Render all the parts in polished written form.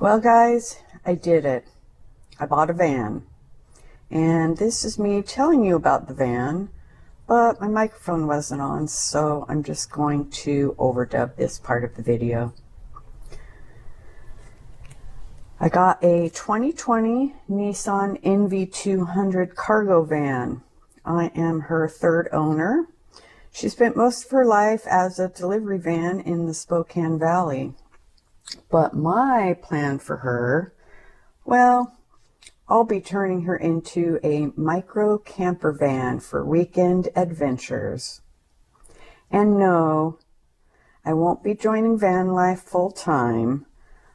Well guys, I did it. I bought a van. And this is me telling you about the van, but my microphone wasn't on, so I'm just going to overdub this part of the video. I got a 2020 Nissan NV200 cargo van. I am her third owner. She spent most of her life as a delivery van in the Spokane Valley. But my plan for her, well, I'll be turning her into a micro camper van for weekend adventures. And no, I won't be joining van life full time.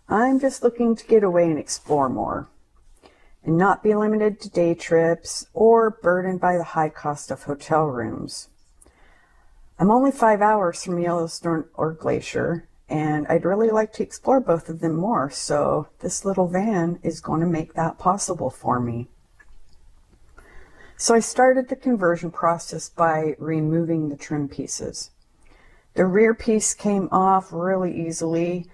I'm just looking to get away and explore more, and not be limited to day trips or burdened by the high cost of hotel rooms. I'm only 5 hours from Yellowstone or Glacier, and I'd really like to explore both of them more, so this little van is going to make that possible for me. So I started the conversion process by removing the trim pieces. The rear piece came off really easily,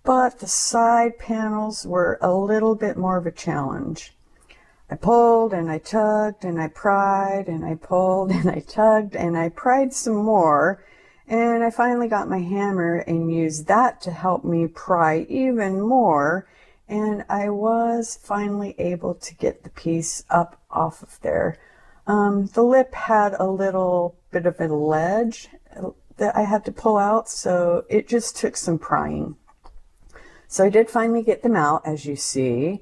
but the side panels were a little bit more of a challenge. I pulled and I tugged and I pried and I pulled and I tugged and I pried some more, and I finally got my hammer and used that to help me pry even more, and I was finally able to get the piece up off of there. The lip had a little bit of a ledge that I had to pull out, so it just took some prying. So I did finally get them out, as you see,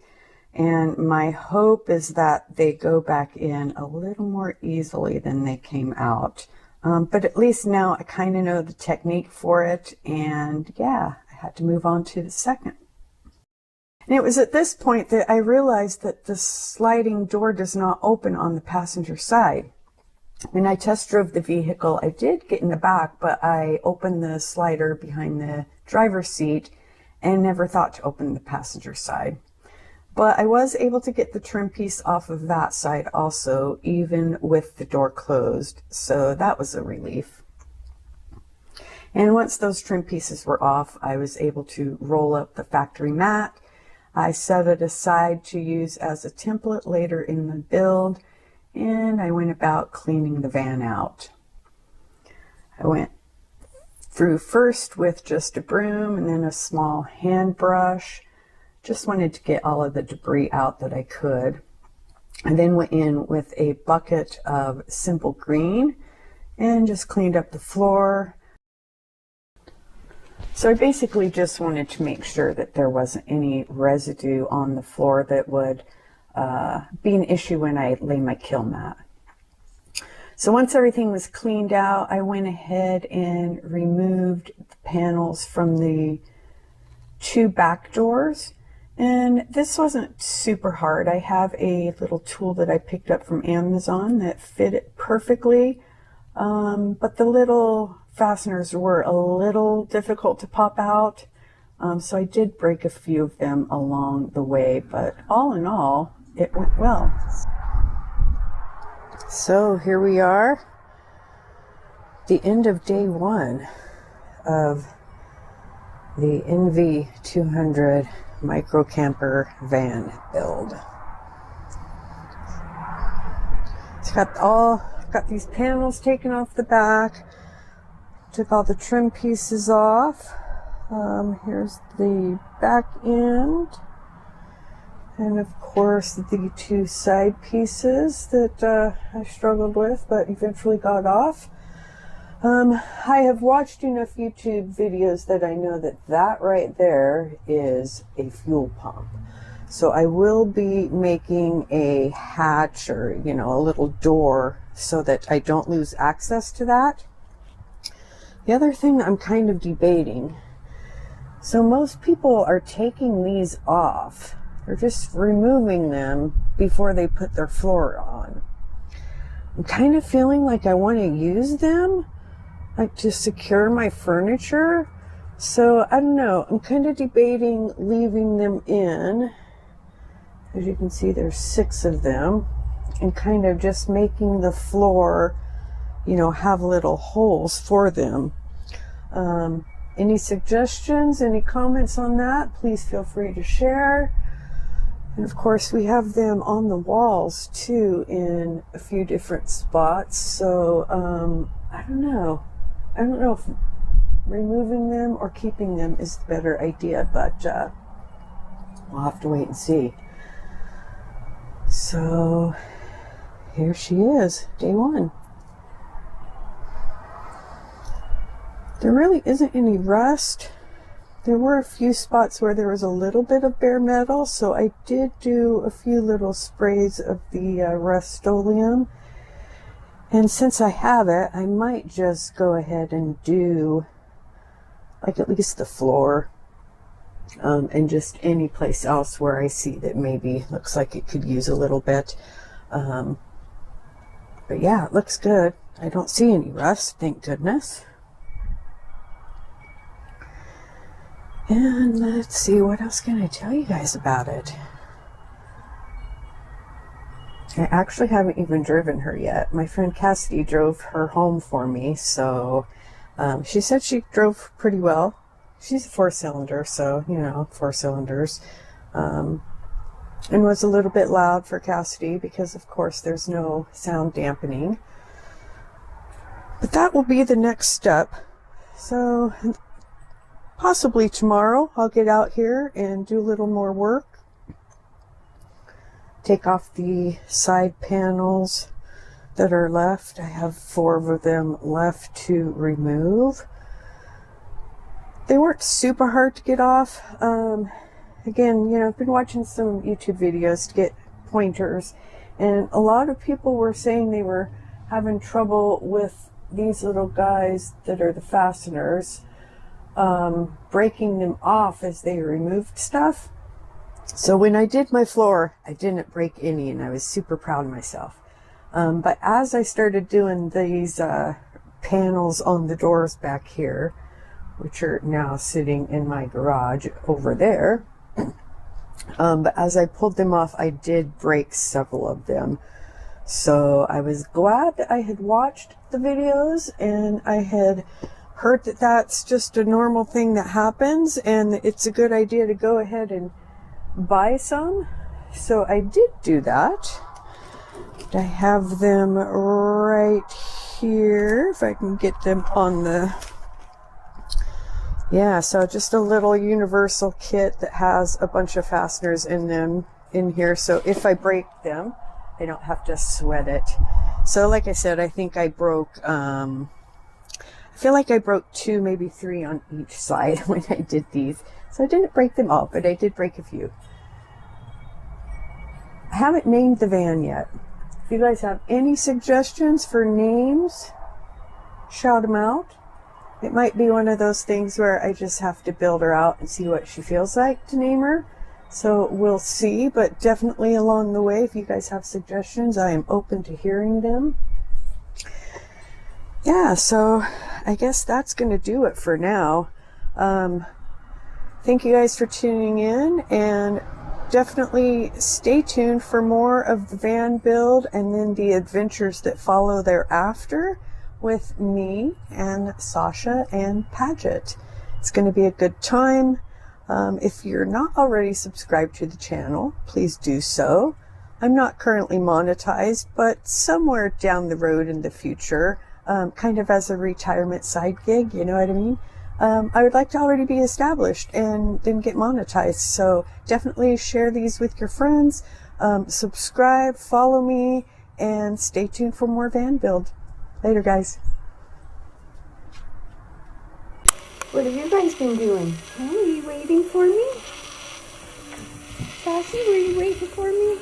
and my hope is that they go back in a little more easily than they came out. But at least now I kind of know the technique for it, and yeah, I had to move on to the second. And it was at this point that I realized that the sliding door does not open on the passenger side. When I test drove the vehicle, I did get in the back, but I opened the slider behind the driver's seat and never thought to open the passenger side. But I was able to get the trim piece off of that side also, even with the door closed, so that was a relief. And once those trim pieces were off, I was able to roll up the factory mat. I set it aside to use as a template later in the build, and I went about cleaning the van out. I went through first with just a broom and then a small hand brush. Just wanted to get all of the debris out that I could. I then went in with a bucket of simple green and just cleaned up the floor. So I basically just wanted to make sure that there wasn't any residue on the floor that would be an issue when I lay my kill mat. So once everything was cleaned out, I went ahead and removed the panels from the two back doors. And this wasn't super hard. I have a little tool that I picked up from Amazon that fit it perfectly. But the little fasteners were a little difficult to pop out. So I did break a few of them along the way, but all in all, it went well. So here we are, the end of day one of the NV200 micro camper van build. It's got these panels taken off the back, took all the trim pieces off. Here's the back end, and of course the two side pieces that I struggled with but eventually got off. I have watched enough YouTube videos that I know that that right there is a fuel pump. So I will be making a hatch or, a little door so that I don't lose access to that. The other thing I'm kind of debating, so most people are taking these off. They're just removing them before they put their floor on. I'm kind of feeling like I want to use them, like to secure my furniture. So I don't know, I'm kind of debating leaving them in. As you can see, there's 6 of them, and kind of just making the floor, have little holes for them. any suggestions, any comments on that, please feel free to share. And of course, we have them on the walls too in a few different spots. So I don't know if removing them or keeping them is the better idea, but we'll have to wait and see. So here she is, day one. There really isn't any rust. There were a few spots where there was a little bit of bare metal, so I did do a few little sprays of the Rust-Oleum. And since I have it, I might just go ahead and do like at least the floor, and just any place else where I see that maybe looks like it could use a little bit. But yeah, it looks good. I don't see any rust, thank goodness. And let's see, what else can I tell you guys about it? I actually haven't even driven her yet. My friend Cassidy drove her home for me, so she said she drove pretty well. She's a 4-cylinder, so, you know, 4 cylinders. And was a little bit loud for Cassidy because, of course, there's no sound dampening. But that will be the next step. So possibly tomorrow I'll get out here and do a little more work. Take off the side panels that are left. I have 4 of them left to remove. They weren't super hard to get off. Again, you know, I've been watching some YouTube videos to get pointers, and a lot of people were saying they were having trouble with these little guys that are the fasteners, breaking them off as they removed stuff. So when I did my floor, I didn't break any, and I was super proud of myself. But as I started doing these panels on the doors back here, which are now sitting in my garage over there, but as I pulled them off, I did break several of them. So I was glad that I had watched the videos and I had heard that that's just a normal thing that happens, and it's a good idea to go ahead and buy some. So I did do that. I have them right here, if I can get them on the... Yeah, so just a little universal kit that has a bunch of fasteners in them in here. So if I break them, I don't have to sweat it. So like I said, I think I broke, I feel like I broke 2, maybe 3 on each side when I did these. So I didn't break them all, but I did break a few. I haven't named the van yet. If you guys have any suggestions for names, shout them out. It might be one of those things where I just have to build her out and see what she feels like to name her. So we'll see, but definitely along the way, if you guys have suggestions, I am open to hearing them. Yeah, so I guess that's going to do it for now. Thank you guys for tuning in, and definitely stay tuned for more of the van build and then the adventures that follow thereafter with me and Sasha and Paget. It's going to be a good time. If you're not already subscribed to the channel, please do so. I'm not currently monetized, but somewhere down the road in the future, kind of as a retirement side gig, you know what I mean? I would like to already be established and then get monetized. So definitely share these with your friends, subscribe, follow me, and stay tuned for more van build. Later, guys. What have you guys been doing? Are you waiting for me? Sassy, were you waiting for me?